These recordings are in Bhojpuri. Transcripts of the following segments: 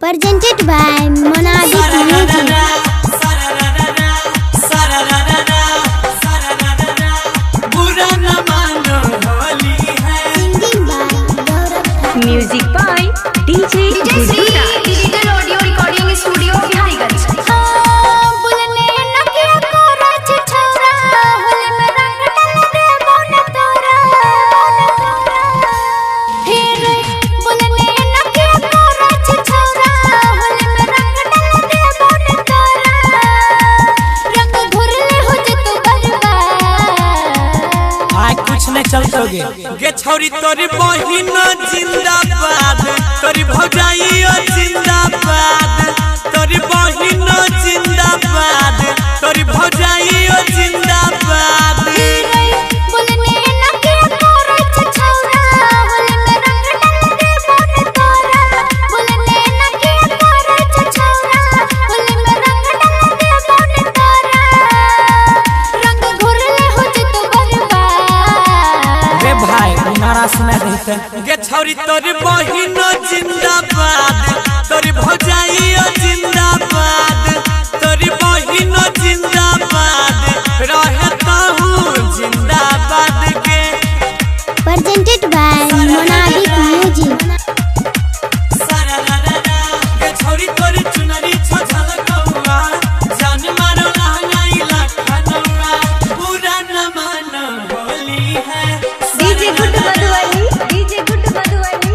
presented by Monadic Music. Music by DJ Gudura. Digital audio recording studio Bihariganj. बुलने नकिया को रच छोरा होले में रंग डाल दे बन तोरा फिर बुलने नकिया को रच छोरा होले में रंग डाल दे बन तोरा रंग घुरले हो जत बर्बाद आय कुछ नहीं चलतोगे गे छोरी तोरी बहिन जिंदाबाद तोरी भौजाई जिंदाबाद तोरी बहिन जिंदाबाद तोरी भौजाई जिंदाबाद बुलने नकिया को रच छोरा होले में रंग डाल दे बन तोरा बुलने नकिया को रच छोरा होले में रंग डाल दे बन तोरा रंग घुरले हो जत बर्बाद रे भाई नारा सुना देते गे छोरी तोरी बहिन जिंदाबाद तोरी भौजाई जिंदाबाद तोरी बहिन जिंदाबाद रहता हूँ जिंदाबाद के presented by Monadic Music. गे छोरी तोरी चुनरी छछल कौआ जान मारो लहंगाई लखनऊआ पूरा न मानो होली है DJ Good Madhwani. DJ Good Madhwani.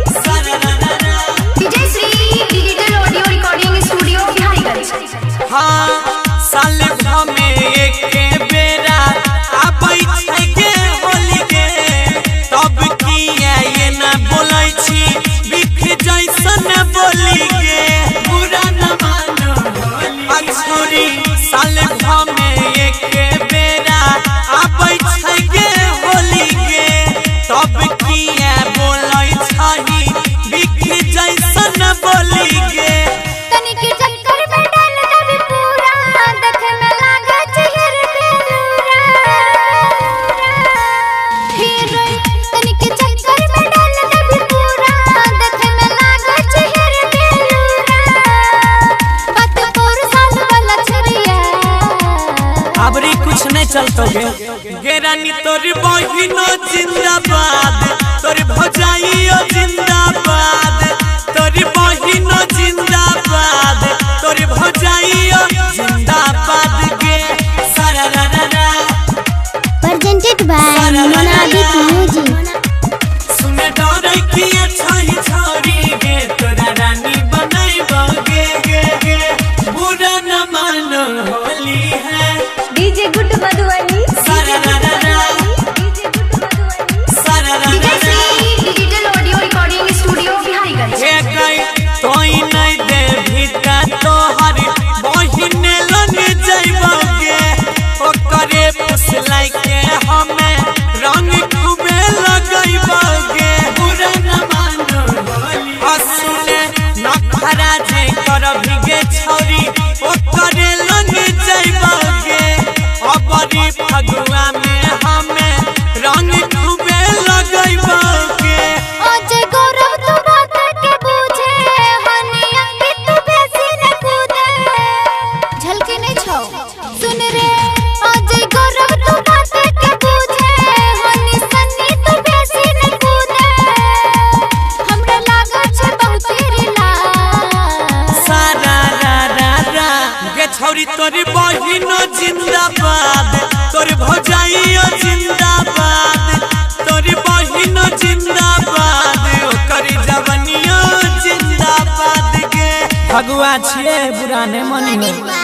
DJ Shri digital audio recording studio Bihariganj. हाँ साल में एक बेरा आबै छै के होली गे तब किया ये ना बोलै छी बिख जैसन बोली गे पूरा न मानो होली अछोरी साल में एक बेरा आबै छै के होली गे तब किया बोलै छही बिख जैसन बोली गे तनिक चक्कर में डाल दबी पूरा देखे में लागे चेहर बेलूरा फिर तनिक चक्कर में डाल दबी पूरा देखे में लागे चेहर बेलूरा बात तोर साल वाला छरिया अबरी कुछ नहीं चलतोगे गे रानी तोरी बहिन जिंदाबाद तोरी भौजाई जिंदाबाद तोरी बहिन जिंदाबाद तोरी भौजाई जिंदाबाद गे सारारारा presented by Monadic Music. सुने डरै किया छही छोरी गे तोरा रानी बनैबगे गे गे बुरा न मानो होली है DJ Good Madhwani. सारारारा DJ Good Madhwani. DJ Shri digital audio recording studio Bihariganj. हे गई तोई नहीं दे भीता तोहर बहिन लन जइबगे ओकरे पुसलाई के हमें रंग खूबे लगइबगे पूरा न मानो होली असुने नखरा जे करबी गे छोरी ओकरे लन जइबगे अबरी फगुआ में हमें रंग खूबे लगइबगे आज गौरव तू बात के बूझे हनी अंकित तू बेसी न कूदे झलके नहीं छौ सुन रे आज गौरव तू बात के बूझे हनी सन्नी तू बेसी न कूदे हमरा लागत छे बहुत रिला सारारारा गे छोरी तोरी बहिन जिंदाबाद तोरी भौजाई जिंदाबाद तोरी बहिन जिंदाबाद ओकरी जवनिया जिंदाबाद गे भगवा छिए बुरा ने मनी हो